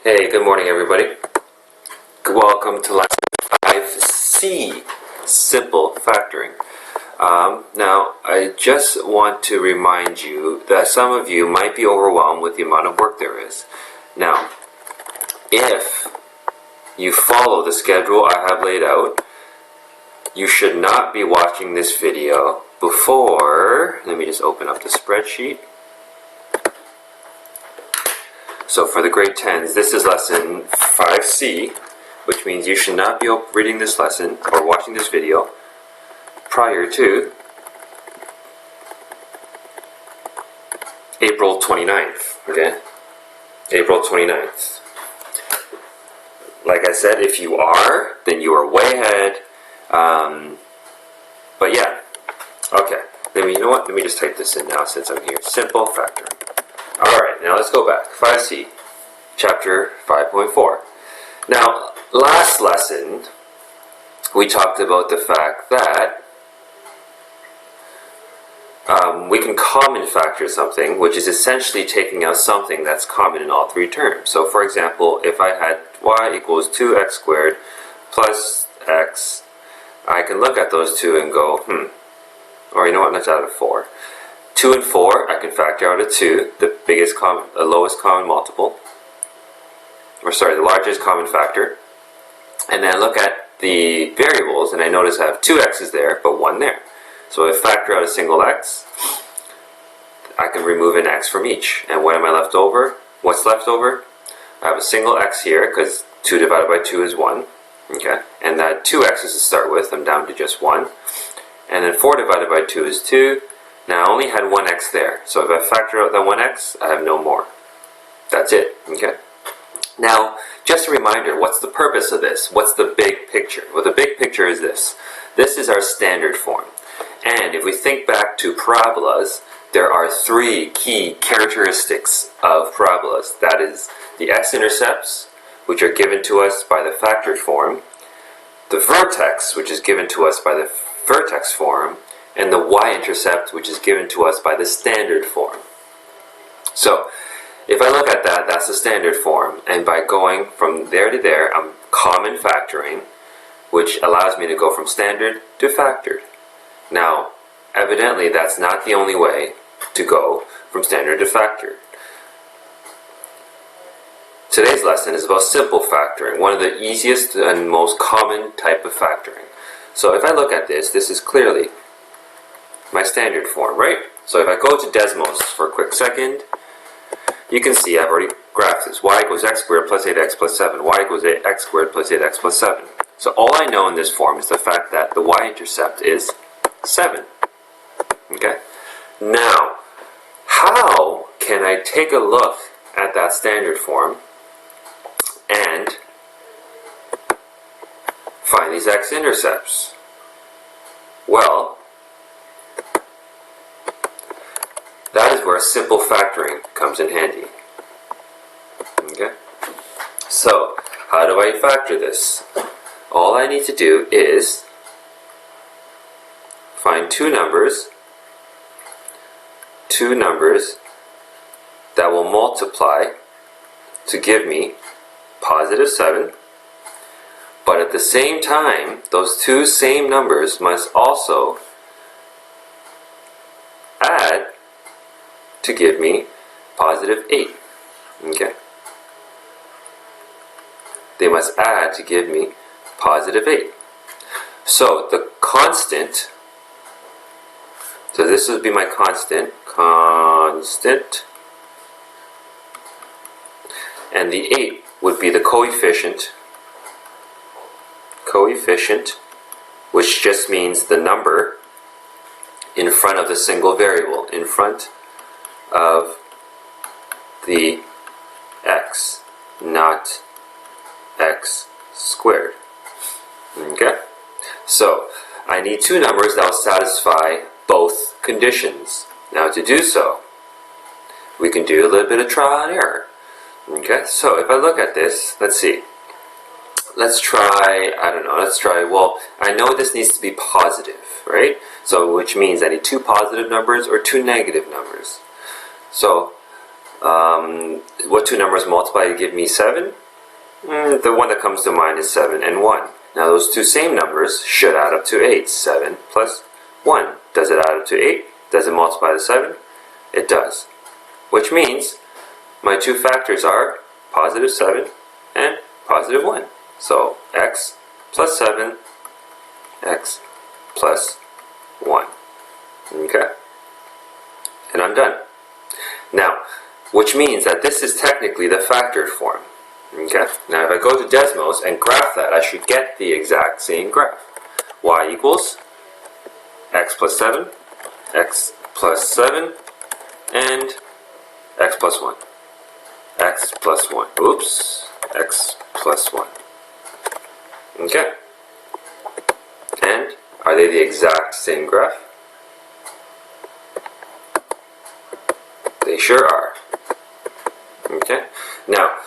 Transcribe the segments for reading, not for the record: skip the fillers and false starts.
Hey, good morning everybody. Welcome to lesson 5C, simple factoring. Now, I just want to remind you that some of you might be overwhelmed with the amount of work there is. Now, if you follow the schedule I have laid out, you should not be watching this video before, let me just open up the spreadsheet. So for the grade 10s, this is lesson 5C, which means you should not be reading this lesson or watching this video prior to April 29th, okay? April 29th. Like I said, if you are, then you are way ahead. But yeah, okay. You know what? Let me just type this in now since I'm here. Simple factoring. Alright, now let's go back. 5C, chapter 5.4. Now, last lesson, we talked about the fact that we can common factor something, which is essentially taking out something that's common in all three terms. So, for example, if I had y equals 2x squared plus x, I can look at those two and go, or you know what, let's add a 4. 2 and 4, I can factor out a 2, the lowest common multiple, the largest common factor, and then look at the variables, and I notice I have 2 x's there, but 1 there. So if I factor out a single x, I can remove an x from each. And what am I left over? What's left over? I have a single x here, because 2 divided by 2 is 1, okay? And that 2 x's to start with, I'm down to just 1. And then 4 divided by 2 is 2. Now I only had 1x there, so if I factor out that 1x, I have no more. That's it, okay? Now, just a reminder, what's the purpose of this? What's the big picture? Well, the big picture is this. This is our standard form. And if we think back to parabolas, there are 3 key characteristics of parabolas. That is the x-intercepts, which are given to us by the factored form, the vertex, which is given to us by the vertex form, and the y-intercept, which is given to us by the standard form. So, if I look at that, that's the standard form, and by going from there to there, I'm common factoring, which allows me to go from standard to factored. Now, evidently, that's not the only way to go from standard to factored. Today's lesson is about simple factoring, one of the easiest and most common type of factoring. So if I look at this, this is clearly my standard form, right? So if I go to Desmos for a quick second, you can see I've already graphed this. Y equals x squared plus 8x plus 7. Y equals x squared plus 8x plus 7. So all I know in this form is the fact that the y-intercept is 7. Okay? Now, how can I take a look at that standard form and find these x-intercepts? Well, that is where simple factoring comes in handy. Okay? So, how do I factor this? All I need to do is find two numbers that will multiply to give me positive 7, but at the same time, those two same numbers must also add to give me positive 8. Okay? They must add to give me positive 8. So the constant, so this would be my constant, and the 8 would be the coefficient, which just means the number in front of the single variable, in front of the x, not x squared. Okay? So, I need two numbers that will satisfy both conditions. Now to do so, we can do a little bit of trial and error. Okay, so if I look at this, let's see. Let's try, well, I know this needs to be positive, right? So, which means I need two positive numbers or two negative numbers. So, What two numbers multiply to give me 7? The one that comes to mind is 7 and 1. Now those two same numbers should add up to 8. 7 plus 1. Does it add up to 8? Does it multiply to 7? It does. Which means my two factors are positive 7 and positive 1. So x plus 7, x plus 1. Okay? And I'm done. Now, which means that this is technically the factored form. Okay? Now if I go to Desmos and graph that, I should get the exact same graph. Y equals x plus 7, x plus 7, and x plus 1. X plus 1. Oops. X plus 1. Okay. And are they the exact same graph? They sure are. Okay. Now,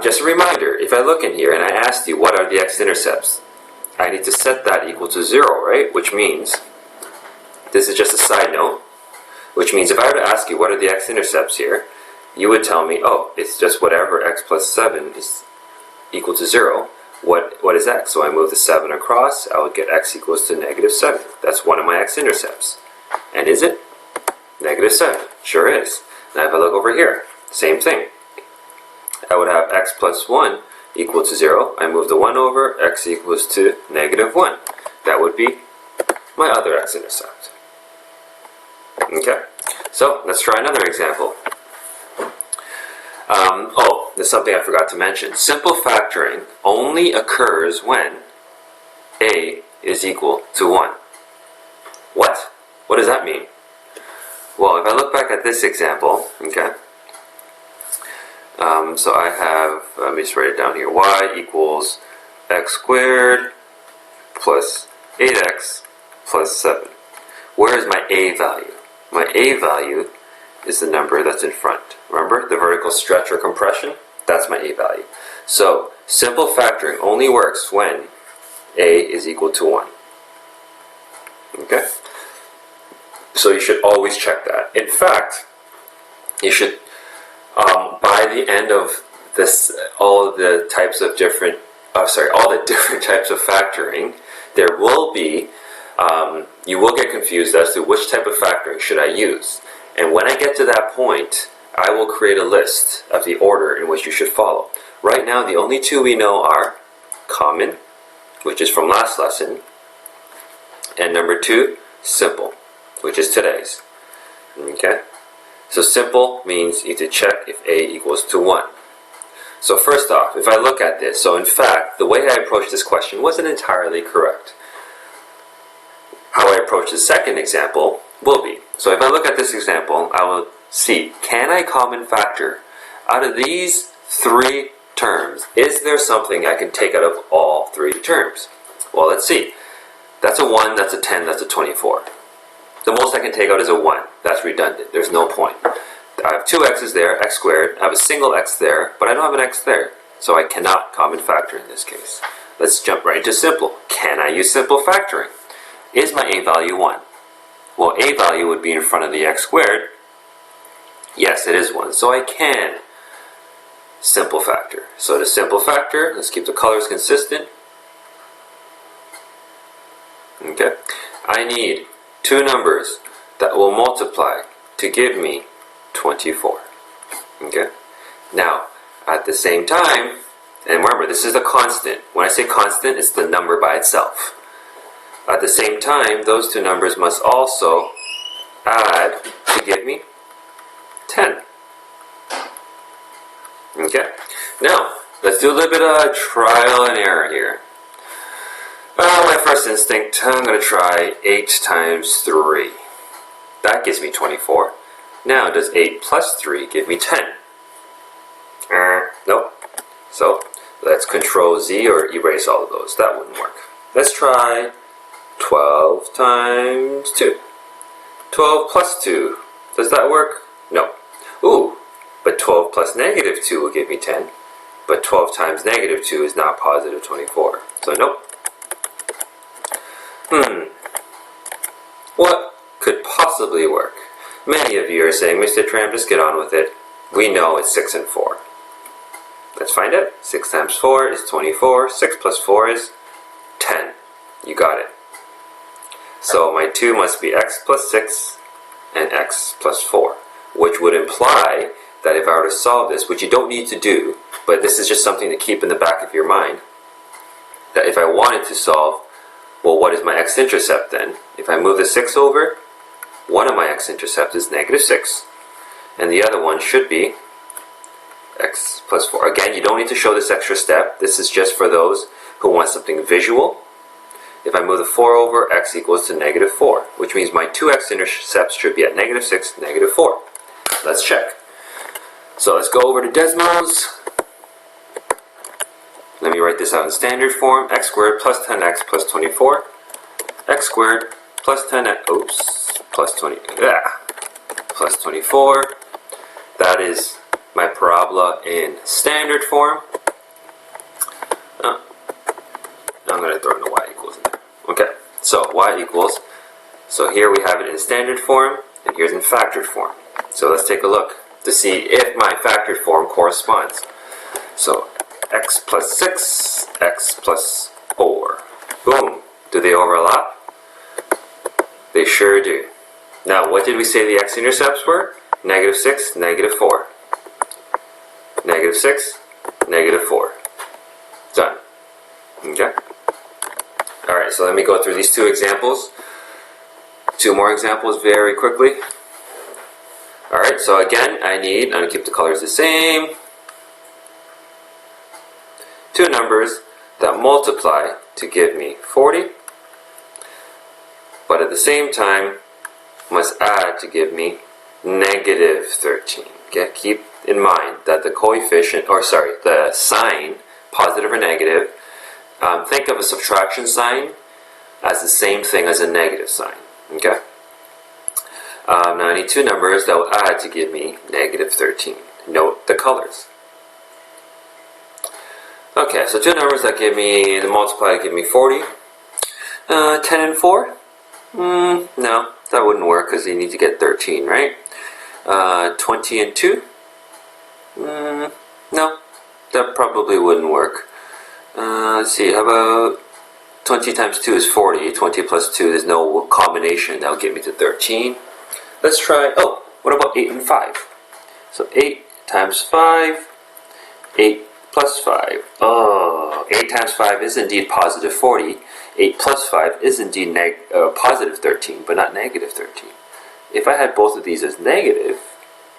just a reminder, if I look in here and I asked you what are the x-intercepts, I need to set that equal to 0, right? Which means, this is just a side note, which means if I were to ask you what are the x-intercepts here, you would tell me, oh, it's just whatever x plus 7 is equal to 0. What is x? So I move the 7 across, I would get x equals to negative 7. That's one of my x-intercepts. And is it? Negative 7. Sure is. Now if I look over here, same thing. I would have x plus 1 equal to 0. I move the 1 over, x equals to negative 1. That would be my other x-intercept. Okay, so let's try another example. There's something I forgot to mention. Simple factoring only occurs when a is equal to 1. What? What does that mean? Well, if I look back at this example, okay, so I have, let me just write it down here, y equals x squared plus 8x plus 7. Where is my a value? My a value is the number that's in front. Remember the vertical stretch or compression? That's my a value. So simple factoring only works when a is equal to 1. Okay? So you should always check that. In fact, you should, by the end of this, all the different types of factoring, there will be, you will get confused as to which type of factoring should I use. And when I get to that point, I will create a list of the order in which you should follow. Right now, the only two we know are common, which is from last lesson, and number 2, simple, which is today's. Okay? So simple means you need to check if a equals to 1. So first off, if I look at this, so in fact, the way I approached this question wasn't entirely correct. How I approach the second example will be. So if I look at this example, I will see, can I common factor out of these 3 terms? Is there something I can take out of all 3 terms? Well, let's see. That's a 1, that's a 10, that's a 24. The most I can take out is a 1. That's redundant. There's no point. I have 2 x's there, x squared. I have a single x there, but I don't have an x there. So I cannot common factor in this case. Let's jump right into simple. Can I use simple factoring? Is my a value 1? Well, a value would be in front of the x squared. Yes, it is 1. So I can simple factor. So to simple factor, let's keep the colors consistent. Okay. I need 2 numbers that will multiply to give me 24. Okay. Now, at the same time, and remember, this is a constant. When I say constant, it's the number by itself. At the same time, those 2 numbers must also add to give me 10. Okay. Now, let's do a little bit of trial and error here. My first instinct, I'm going to try 8 times 3. That gives me 24. Now, does 8 plus 3 give me 10? Nope. So, let's Control Z or erase all of those. That wouldn't work. Let's try 12 times 2. 12 plus 2. Does that work? No. Ooh, but 12 plus negative 2 will give me 10. But 12 times negative 2 is not positive 24. So, nope. What could possibly work? Many of you are saying, Mr. Tram, just get on with it. we know it's 6 and 4. Let's find out. 6 times 4 is 24. 6 plus 4 is 10. You got it. So my 2 must be x plus 6 and x plus 4, which would imply that if I were to solve this, which you don't need to do, but this is just something to keep in the back of your mind, that if I wanted to solve, well, what is my x-intercept then? If I move the 6 over, one of my x-intercepts is negative 6, and the other one should be x plus 4. Again, you don't need to show this extra step. This is just for those who want something visual. If I move the 4 over, x equals to negative 4, which means my two x-intercepts should be at negative 6, negative 4. Let's check. So let's go over to Desmos. Let me write this out in standard form. X squared plus 10x plus 24. X squared plus 10x, plus 24. That is my parabola in standard form. I'm going to throw in the y equals in there. Okay, so y equals. So here we have it in standard form, and here's in factored form. So let's take a look to see if my factored form corresponds. So x plus 6, x plus 4. Boom. Do they overlap? They sure do. Now, what did we say the x-intercepts were? Negative 6, negative 4. Negative 6, negative 4. Done. Okay? Alright, so let me go through these two examples. Two more examples very quickly. Alright, so again, I'm going to keep the colors the same. Two numbers that multiply to give me 40, but at the same time must add to give me negative 13. Okay, keep in mind that the the sign, positive or negative, think of a subtraction sign as the same thing as a negative sign. Okay. Now I need two numbers that will add to give me negative 13. Note the colors. Okay, so two numbers that give me, the multiply give me 40. 10 and 4? No, that wouldn't work because you need to get 13, right? 20 and 2? No, that probably wouldn't work. Let's see, how about 20 times 2 is 40. 20 plus 2, there's no combination. That'll get me to 13. Let's try, what about 8 and 5? So 8 times 5, 8 plus 5. 8 times 5 is indeed positive 40. 8 plus 5 is indeed positive 13, but not negative 13. If I had both of these as negative,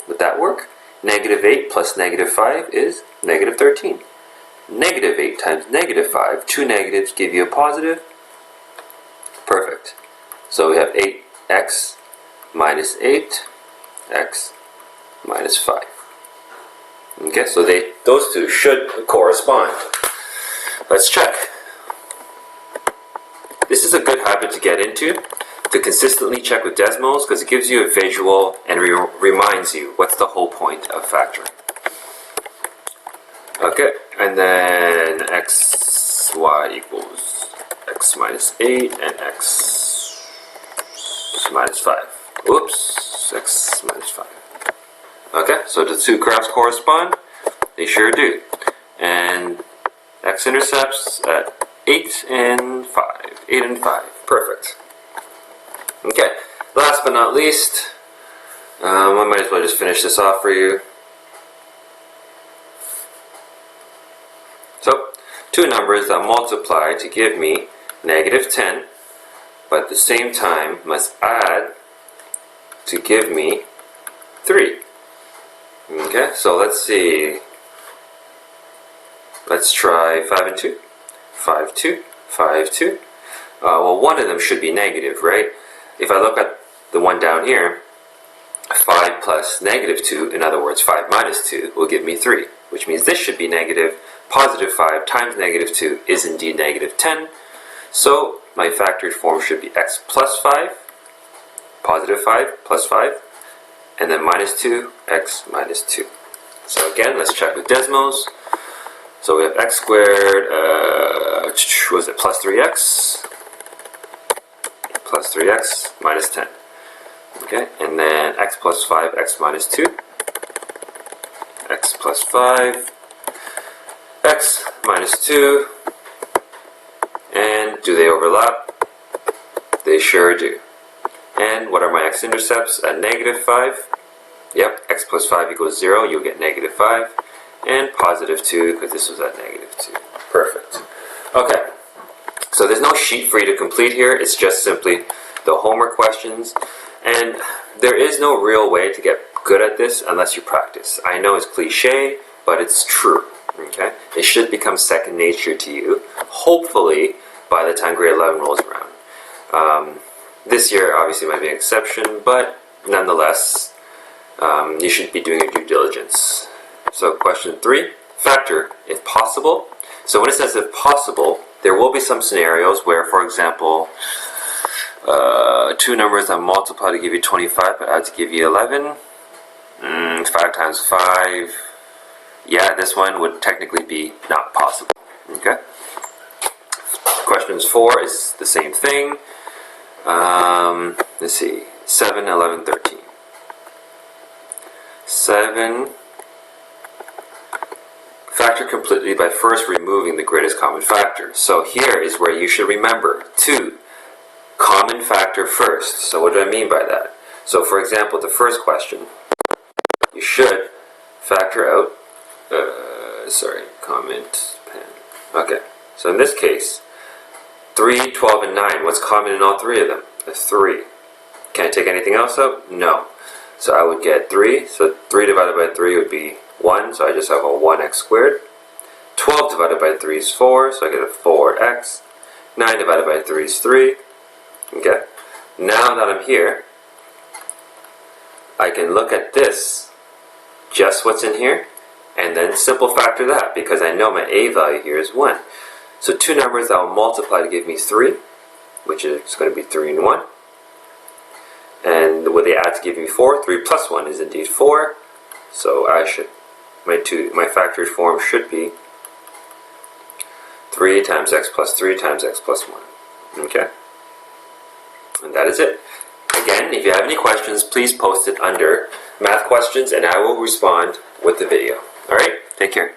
would that work? Negative 8 plus negative 5 is negative 13. Negative 8 times negative 5, two negatives give you a positive. Perfect. So we have 8x minus 8, x minus 5. Okay, so those two should correspond. Let's check. This is a good habit to get into, to consistently check with Desmos, because it gives you a visual and reminds you what's the whole point of factoring. Okay, and then xy equals x minus 8 and x minus 5. Oops, x minus 5. Okay, so the two graphs correspond? They sure do. And x-intercepts at 8 and 5. 8 and 5. Perfect. Okay, last but not least, I might as well just finish this off for you. So, two numbers that multiply to give me negative 10, but at the same time must add to give me 3. Okay, so let's see. Let's try 5 and 2. 5, 2, 5, 2. Well, one of them should be negative, right? If I look at the one down here, 5 plus negative 2, in other words, 5 minus 2, will give me 3, which means this should be negative. Positive 5 times negative 2 is indeed negative 10. So my factored form should be x plus 5, positive 5 plus 5, and then minus 2, x minus 2. So again, let's check with Desmos. So we have x squared, was it plus 3x? Plus 3x minus 10. Okay, and then x plus 5, x minus 2. x plus 5, x minus 2, and do they overlap? They sure do. And what are my x-intercepts at negative 5? Yep, x plus 5 equals 0, you'll get negative 5. And positive 2, because this was at negative 2. Perfect. Okay, so there's no sheet for you to complete here. It's just simply the homework questions. And there is no real way to get good at this unless you practice. I know it's cliche, but it's true. Okay? It should become second nature to you, hopefully, by the time grade 11 rolls around. This year obviously might be an exception, but nonetheless, you should be doing your due diligence. So question 3, factor if possible. So when it says if possible, there will be some scenarios where, for example, two numbers that multiply to give you 25 but add to give you 11. 5 times 5. Yeah, this one would technically be not possible. Okay. Questions 4 is the same thing. Let's see. 7, 11, 13. 7. Factor completely by first removing the greatest common factor. So here is where you should remember 2. Common factor first. So what do I mean by that? So for example, the first question, you should factor out, comment pen. Okay, so in this case, 3, 12, and 9, what's common in all three of them? A 3. Can I take anything else out? No. So I would get 3, so 3 divided by 3 would be 1, so I just have a 1x squared. 12 divided by 3 is 4, so I get a 4x. 9 divided by 3 is 3. Okay, now that I'm here, I can look at this, just what's in here, and then simple factor that, because I know my a value here is 1. So two numbers that will multiply to give me 3, which is going to be 3 and 1. And what they add to give me 4, 3 plus 1 is indeed 4. So I should, my factored form should be 3 times x plus 3 times x plus 1. Okay? And that is it. Again, if you have any questions, please post it under math questions and I will respond with the video. Alright? Take care.